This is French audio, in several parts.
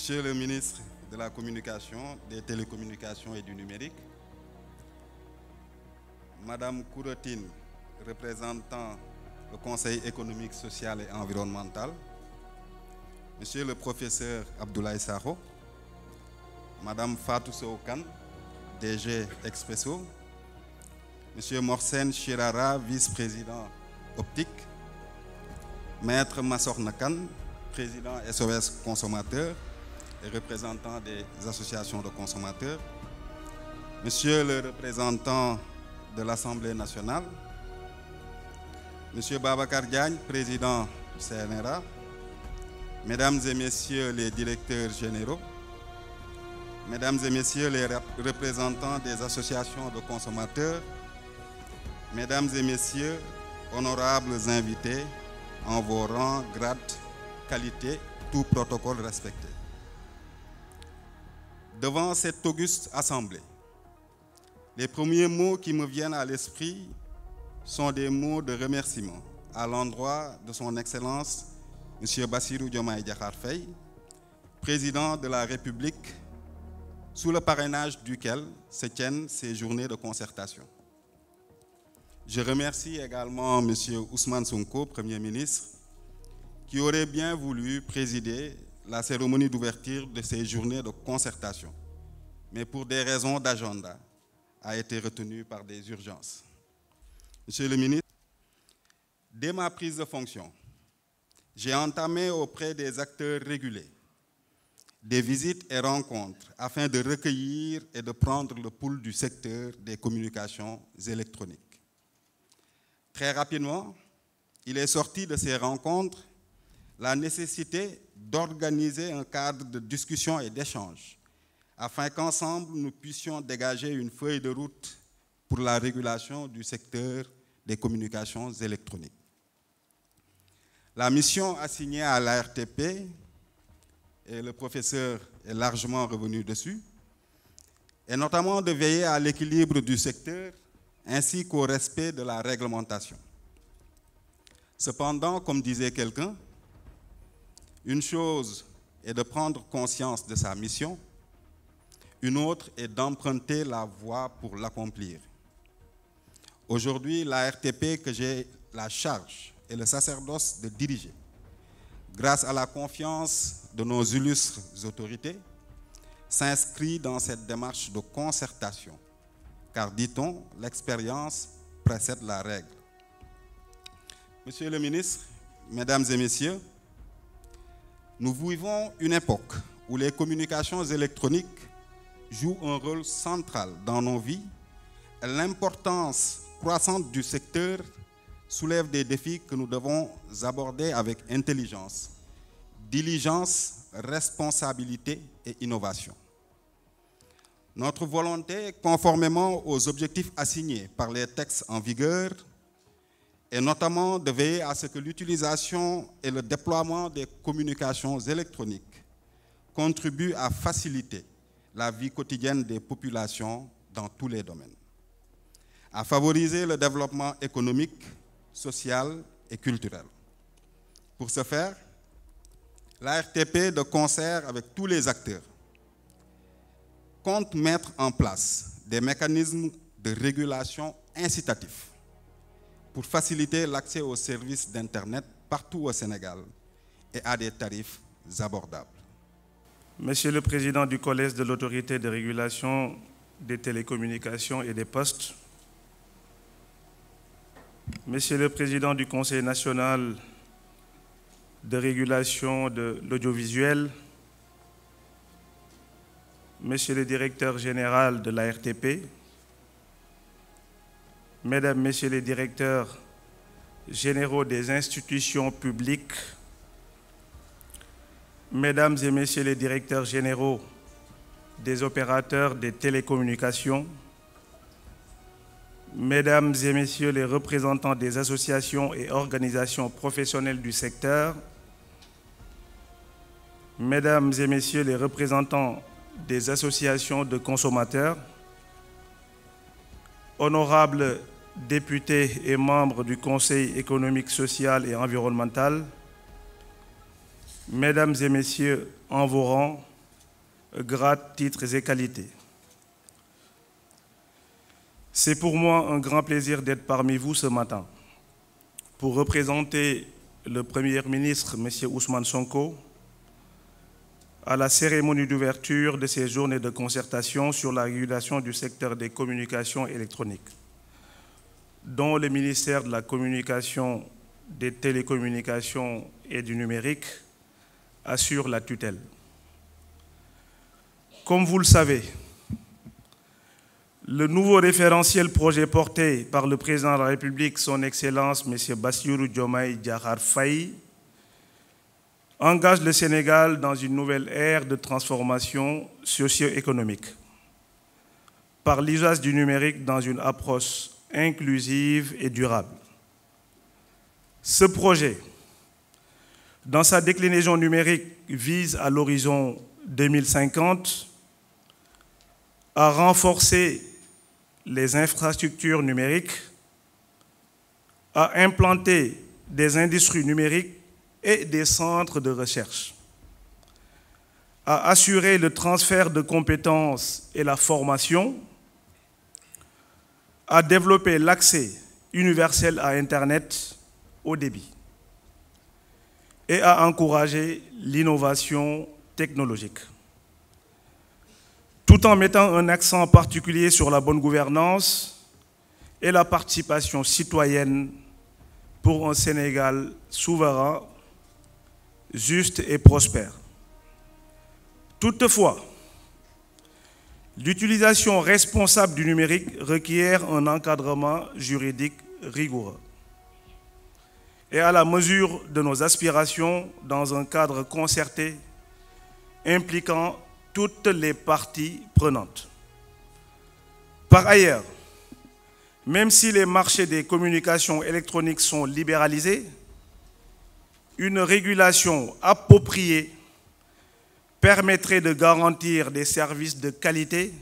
Monsieur le ministre de la Communication, des Télécommunications et du Numérique, Madame Kourotine, représentant le Conseil économique, social et environnemental, Monsieur le professeur Abdoulaye Sakho, Madame Fatou Sow-Kane, DG Expresso, Monsieur Morsen Chirara, vice-président optique, Maître Massor Nakan, président SOS consommateurs et représentant des associations de consommateurs, Monsieur le représentant de l'Assemblée nationale, Monsieur Babacar Diagne, président du CNRA, Mesdames et Messieurs les directeurs généraux, Mesdames et Messieurs les représentants des associations de consommateurs, Mesdames et Messieurs, honorables invités, en vos rangs, grades, qualités, tout protocole respecté. Devant cette auguste assemblée, les premiers mots qui me viennent à l'esprit sont des mots de remerciement à l'endroit de son Excellence, M. Bassirou Diomaye Diakhar Faye, président de la République, sous le parrainage duquel se tiennent ces journées de concertation. Je remercie également M. Ousmane Sonko, Premier ministre, qui aurait bien voulu présider la cérémonie d'ouverture de ces journées de concertation, mais pour des raisons d'agenda, a été retenu par des urgences. Monsieur le ministre, dès ma prise de fonction, j'ai entamé auprès des acteurs régulés des visites et rencontres afin de recueillir et de prendre le pouls du secteur des communications électroniques. Très rapidement, il est sorti de ces rencontres la nécessité d'organiser un cadre de discussion et d'échange afin qu'ensemble nous puissions dégager une feuille de route pour la régulation du secteur des communications électroniques. La mission assignée à l'ARTP, et le professeur est largement revenu dessus, est notamment de veiller à l'équilibre du secteur ainsi qu'au respect de la réglementation. Cependant, comme disait quelqu'un, une chose est de prendre conscience de sa mission, une autre est d'emprunter la voie pour l'accomplir. Aujourd'hui, la RTP que j'ai la charge et le sacerdoce de diriger, grâce à la confiance de nos illustres autorités, s'inscrit dans cette démarche de concertation, car, dit-on, l'expérience précède la règle. Monsieur le ministre, Mesdames et Messieurs, nous vivons une époque où les communications électroniques jouent un rôle central dans nos vies et l'importance croissante du secteur soulève des défis que nous devons aborder avec intelligence, diligence, responsabilité et innovation. Notre volonté, conformément aux objectifs assignés par les textes en vigueur, est notamment de veiller à ce que l'utilisation et le déploiement des communications électroniques contribuent à faciliter la vie quotidienne des populations dans tous les domaines, à favoriser le développement économique, social et culturel. Pour ce faire, la RTP, de concert avec tous les acteurs, compte mettre en place des mécanismes de régulation incitatifs pour faciliter l'accès aux services d'Internet partout au Sénégal et à des tarifs abordables. Monsieur le Président du Collège de l'Autorité de régulation des télécommunications et des postes, Monsieur le Président du Conseil national de régulation de l'audiovisuel, Monsieur le Directeur général de la RTP, Mesdames, Messieurs les directeurs généraux des institutions publiques, Mesdames et Messieurs les directeurs généraux des opérateurs des télécommunications, Mesdames et Messieurs les représentants des associations et organisations professionnelles du secteur, Mesdames et Messieurs les représentants des associations de consommateurs, honorables députés et membres du Conseil économique, social et environnemental, Mesdames et Messieurs, en vos rangs, grades, titres et qualités. C'est pour moi un grand plaisir d'être parmi vous ce matin pour représenter le Premier ministre, M. Ousmane Sonko, à la cérémonie d'ouverture de ces journées de concertation sur la régulation du secteur des communications électroniques, dont le ministère de la Communication, des Télécommunications et du Numérique assure la tutelle. Comme vous le savez, le nouveau référentiel projet porté par le Président de la République, son Excellence M. Bassirou Diomaye Diakhar Faye, engage le Sénégal dans une nouvelle ère de transformation socio-économique par l'usage du numérique dans une approche inclusive et durable. Ce projet, dans sa déclinaison numérique, vise à l'horizon 2050 à renforcer les infrastructures numériques, à implanter des industries numériques et des centres de recherche, à assurer le transfert de compétences et la formation, à développer l'accès universel à Internet haut débit et à encourager l'innovation technologique, tout en mettant un accent particulier sur la bonne gouvernance et la participation citoyenne pour un Sénégal souverain, juste et prospère. Toutefois, l'utilisation responsable du numérique requiert un encadrement juridique rigoureux et à la mesure de nos aspirations dans un cadre concerté impliquant toutes les parties prenantes. Par ailleurs, même si les marchés des communications électroniques sont libéralisés, une régulation appropriée permettrait de garantir des services de qualité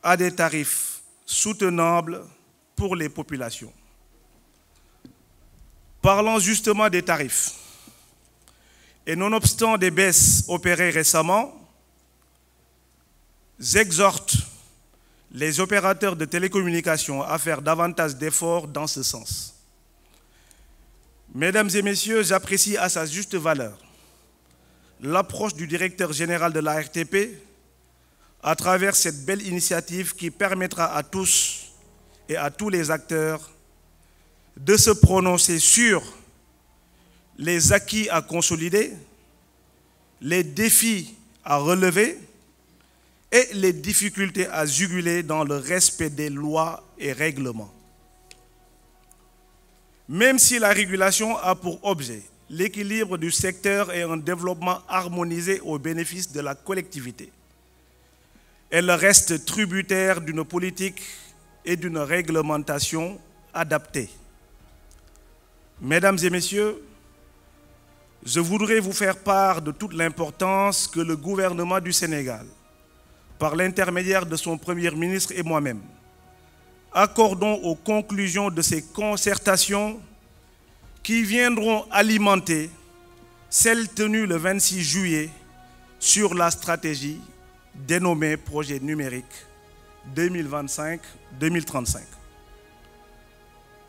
à des tarifs soutenables pour les populations. Parlons justement des tarifs. Et nonobstant des baisses opérées récemment, j'exhorte les opérateurs de télécommunications à faire davantage d'efforts dans ce sens. Mesdames et messieurs, j'apprécie à sa juste valeur l'approche du directeur général de la RTP à travers cette belle initiative qui permettra à tous et à tous les acteurs de se prononcer sur les acquis à consolider, les défis à relever et les difficultés à juguler dans le respect des lois et règlements. Même si la régulation a pour objet l'équilibre du secteur et un développement harmonisé au bénéfice de la collectivité, elle reste tributaire d'une politique et d'une réglementation adaptée. Mesdames et messieurs, je voudrais vous faire part de toute l'importance que le gouvernement du Sénégal, par l'intermédiaire de son Premier ministre et moi-même, accordons aux conclusions de ces concertations qui viendront alimenter celle tenue le 26 juillet sur la stratégie dénommée Projet numérique 2025-2035.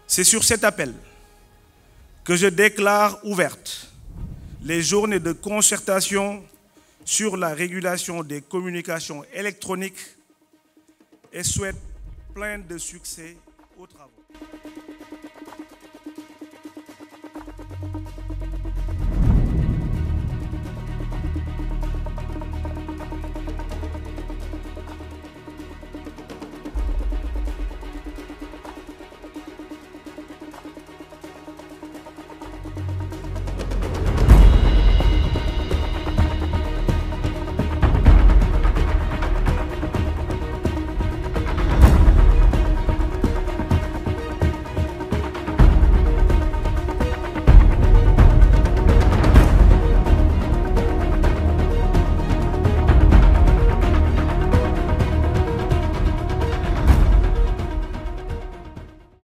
C'est sur cet appel que je déclare ouvertes les journées de concertation sur la régulation des communications électroniques et souhaite plein de succès aux travaux.